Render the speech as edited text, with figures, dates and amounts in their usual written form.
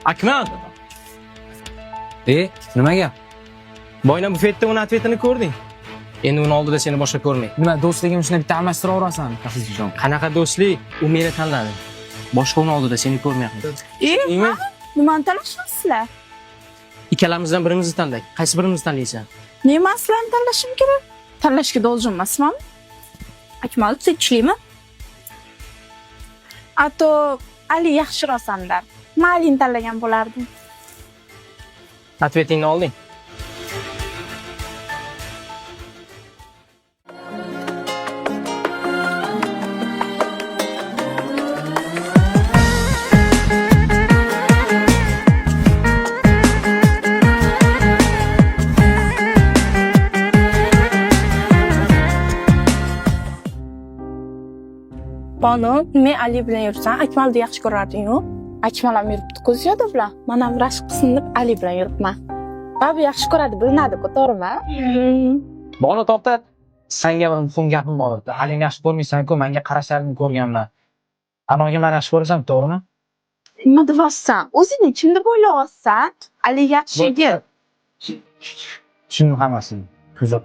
Akmal, Nima gap? boyna bufetda uni atvetini ko'rding. Endi uni oldida seni boshqa ko'rmay. Nima do'stligim shuni bitta almashtiraverasan, Hafizjon. Qanaqa do'stlik? U meni tanladi. Boshqa uni oldida seni ko'rmayapman. Nimani tanlashyapsizlar? Ikkalamizdan birimizni tanlay. Qaysi birimizni tanlaysan? Men sizlarni tanlashim kerak. Tanlashga должен emasmanmi? Akmal tinchlikmi? Ato Ali yaxshiroq sanlar. Men Alini tanlagan bo'lardim. Atvetingni olding. Banu, men Ali bilan yursam, Akmalni yaxshi ko'rarding-ku. Akmal ham yuribdi-ku ziyoda bilan. Men ham rashk qilsin deb Ali bilan yuribman. Babi yaxshi ko'radi, bilinadi-ku, to'g'rimi? Bonu topda senga bir muhim gapim bor edi. Halini yaxshi ko'rmaysan-ku, menga qarashlarini ko'rganman. Anoga men yaxshi ko'rasan, to'g'rimi? Nima deyapsan? O'zingni kim deb o'ylayapsan? Ali yaxshi yigit. Tushundim hammasini. Kuzat.